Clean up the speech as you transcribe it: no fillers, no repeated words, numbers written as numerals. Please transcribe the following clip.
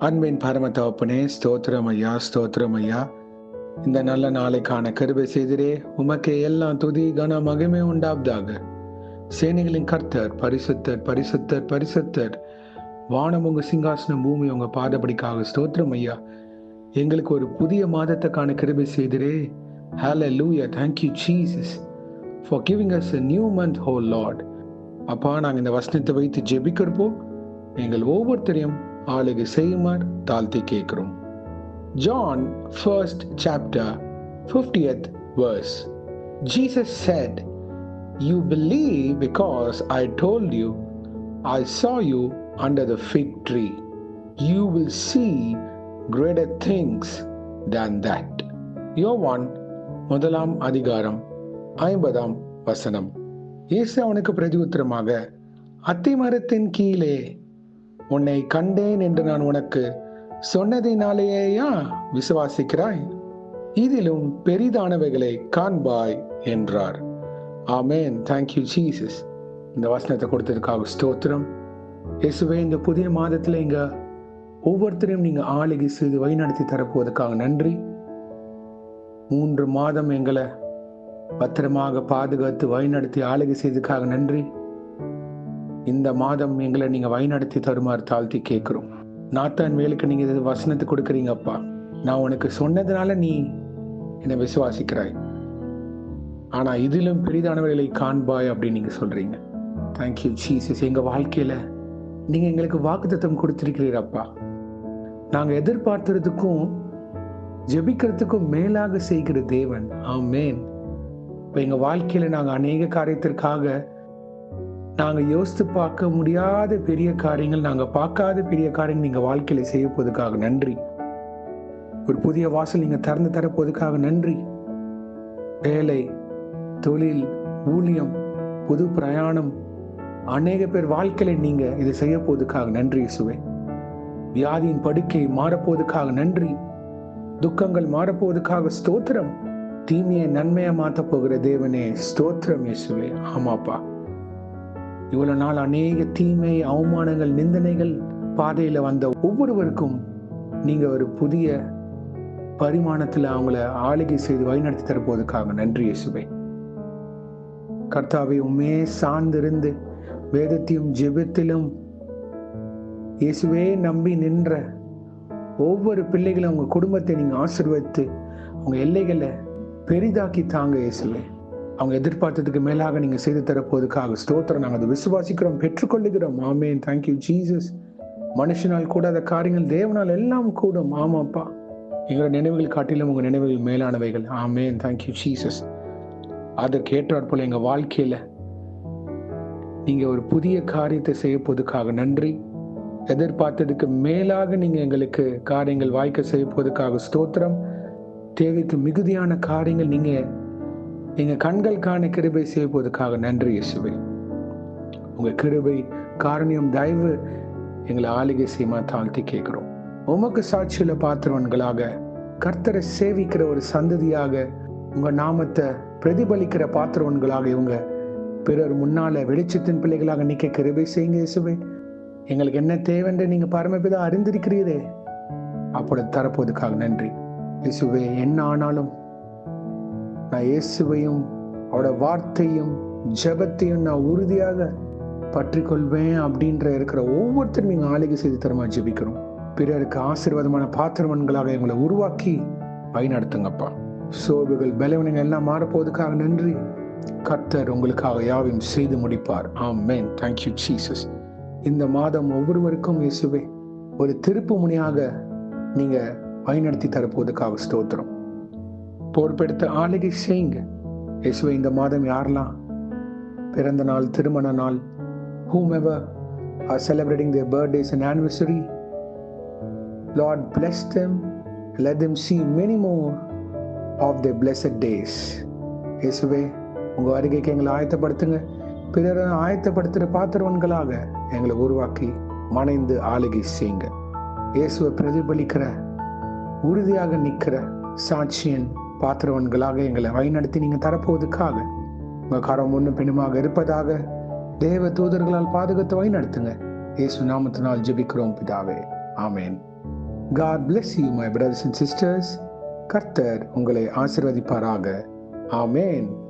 அன்பின் பரம தகப்பனே, ஸ்தோத்திரம் ஐயா, ஸ்தோத்திரம் ஐயா. இந்த நல்ல நாளைக்கான கிருபை செய்திரே. உமக்கே எல்லாம் துதி கன மகிமை உண்டாவதாக. சேனைகளின் கர்த்தர் பரிசுத்தர், பரிசுத்தர், பரிசுத்தர். வானம் உங்க சிங்காசனம், பூமி உங்க பாதபடிக்காக. ஸ்தோத்திரம் ஐயா. எங்களுக்கு ஒரு புதிய மாதத்துக்கான கிருபை செய்திரே. Hallelujah. Thank you Jesus for giving us a new month, oh Lord. அப்பா, நாங்கள் இந்த வசனத்தை வைத்து ஜெபிக்கிறப்போ எங்கள் ஒவ்வொருத்தரையும் ஆளுகை செய்யுமாறு தாழ்த்தி கேட்கிறோம். John 1st chapter 50th verse. Jesus said, "You believe because I told you, I saw you under the fig tree. You will see greater things than that." யோவான் 1ஆம் அதிகாரம் 50ஆம் வசனம். இயேசு அவனுக்கு பிரதியுத்தரமாக, அத்தி மரத்தின் கீழே உன்னை கண்டேன் என்று நான் உனக்கு சொன்னதினாலேயா விசுவாசிக்கிறாய்? இதிலும் பெரிதானவைகளை காண்பாய் என்றார். ஆமென். Thank you Jesus. இந்த வசனத்தை கொடுத்ததுக்காக ஸ்தோத்திரம். இயேசுவே, இந்த புதிய மாதத்துல இங்க ஒவ்வொருத்தரையும் நீங்க ஆளுகை செய்து வழிநடத்தி தரப்போவதற்காக நன்றி. 3 மாதம் எங்களை பத்திரமாக பாதுகாத்து வழிநடத்தி ஆளுகை செய்ததுக்காக நன்றி. இந்த மாதம் எங்களை நீங்க வழிநடத்தி தருமாறு தாழ்த்தி கேட்கிறோம். நாத்தான் வேலுக்கு நீங்க இது வசனத்தை கொடுக்குறீங்க. அப்பா, நான் உனக்கு சொன்னதுனால நீ என்னை விசுவாசிக்கிறாய், ஆனா இதிலும் பெரிதானவர்களை காண்பாய் அப்படின்னு நீங்க சொல்றீங்க. Thank you Jesus. எங்க வாழ்க்கையில நீங்க எங்களுக்கு வாக்குத்தத்தம் கொடுத்திருக்கிறீரப்பா. நாங்க எதிர்பார்த்துறதுக்கும் ஜெபிக்கிறதுக்கும் மேலாக செய்கிற தேவன். ஆமென். இப்ப எங்க வாழ்க்கையில நாங்க அநேக காரியத்திற்காக நாங்க யோசித்து பார்க்க முடியாத பெரிய காரியங்கள், நாங்க பார்க்காத பெரிய காரியங்கள் நீங்க வாழ்க்கையில செய்ய போவதற்காக நன்றி. ஒரு புதிய வாசல் நீங்க திறந்து தரப்போவதற்காக நன்றி. வேலை, தொழில், ஊழியம், புது பிரயாணம், அநேக பேர் வாழ்க்கையில நீங்க இதை செய்ய போவதற்காக நன்றி இயேசுவே. வியாதியின் படுக்கை மாறப்போவதற்காக நன்றி. துக்கங்கள் மாறப்போவதற்காக ஸ்தோத்திரம். தீமையை நன்மையா மாத்த போகிற தேவனே ஸ்தோத்திரம் இயேசுவே. ஆமாப்பா, இவ்வளவு நாள் அநேக தீமை, அவமானங்கள், நிந்தனைகள் பாதையில வந்த ஒவ்வொருவருக்கும் நீங்க ஒரு புதிய பரிமாணத்துல அவங்கள ஆளுகை செய்து வழிநடத்தி தரப்போவதற்காக நன்றி இயேசுவே. கர்த்தாவை, உண்மையே சார்ந்திருந்து வேதத்தையும் ஜெபத்திலும் இயேசுவே நம்பி நின்ற ஒவ்வொரு பிள்ளைகளும் உங்க குடும்பத்தை நீங்க ஆசீர்வதித்து அவங்க எல்லைகளை பெரிதாக்கி தாங்க இயேசுவே. அவங்க எதிர்பார்த்ததுக்கு மேலாக நீங்க செய்து தரப்போவதற்காக ஸ்தோத்திரம். நாங்கள் அதை விசுவாசிக்கிறோம், பெற்றுக்கொள்ளுகிறோம். ஆமென். Thank you Jesus. மனுஷனால் கூடாத காரியங்கள் தேவனால் எல்லாம் கூடும். ஆமாப்பா, எங்களோட நினைவுகள் காட்டிலும் உங்க நினைவுகள் மேலானவைகள். ஆமென். Thank you Jesus. அதற்கு ஏற்றாற் போல எங்க வாழ்க்கையில நீங்க ஒரு புதிய காரியத்தை செய்ய போவதற்காக நன்றி. எதிர்பார்த்ததுக்கு மேலாக நீங்க எங்களுக்கு காரியங்கள் வாய்க்க செய்ய போவதற்காக ஸ்தோத்திரம். தேவைக்கு மிகுதியான காரியங்கள் நீங்க எங்க கண்கள் காண கிருபை செய்வதற்காக நன்றி இயேசுவே. உங்க கிருபை, காரணியம், தயவு எங்களை ஆளுகை செய்யுமா தாழ்த்தி கேட்கிறோம். உமக்கு சாட்சியில பாத்திரவன்களாக, கர்த்தரை சேவிக்கிற ஒரு சந்ததியாக, உங்க நாமத்தை பிரதிபலிக்கிற பாத்திரவன்களாக இவங்க பிறர் முன்னால வெளிச்சத்தின் பிள்ளைகளாக நிக்க கிருபை செய்யுங்க இயேசுவே. எங்களுக்கு என்ன தேவைன்ற நீங்க பரமபிதா அறிந்திருக்கிறீரே, அப்படி தரப்போவதற்காக நன்றி இயேசுவே. என்ன ஆனாலும் நான் இயேசுவையும் அவரோட வார்த்தையும் ஜெபத்தையும் நான் உறுதியாக பற்றி கொள்வேன் அப்படின்ற இருக்கிற ஒவ்வொருத்தரும் நீங்க ஆளுகை செய்து தரமா ஜெபிக்கிறோம். பிறருக்கு ஆசீர்வாதமான பாத்திரவன்களாக எங்களை உருவாக்கி வழிநடத்துங்கப்பா. சோர்வுகள், பலவீனங்கள் எல்லாம் மாறப்போவதற்காக நன்றி. கர்த்தர் உங்களுக்காக யாவையும் செய்து முடிப்பார். ஆமென். Thank you Jesus. இந்த மாதம் ஒவ்வொருவருக்கும் இயேசுவே ஒரு திருப்பு முனையாக நீங்க வழிநடத்தி தரப்போவதற்காக ஸ்தோத்திரம். பொறுப்பெடுத்து ஆளுகை செய்யுங்க இயேசுவே. இந்த மாதம் யாரெல்லாம் பிறந்த நாள், திருமண நாள், whomever are celebrating their birthdays and anniversary, Lord bless them, let them see many more of their blessed days. இயேசுவே, உங்க வருகைக்கு எங்களை ஆயத்தப்படுத்துங்க. பிறரை ஆயத்தப்படுத்துகிற பாத்திரவன்களாக எங்களை உருவாக்கி மனைந்து ஆளுகை செய்யுங்க. இயேசுவை பிரதிபலிக்கிற, உறுதியாக நிற்கிற சாட்சியன் பாத்திரவன்களாக எங்களை வழிநடத்தி நீங்க தரப்போவதற்காக உங்க கரம் முன்னும் பின்னுமாக இருப்பதாக தேவ தூதர்களால் பாதுகாத்து வழிநடத்துங்க. இயேசு நாமத்தினால் ஜெபிக்கிறோம் பிதாவே. ஆமென். God bless you, my brothers and sisters. கர்த்தர் உங்களை ஆசீர்வதிப்பாராக. ஆமென்.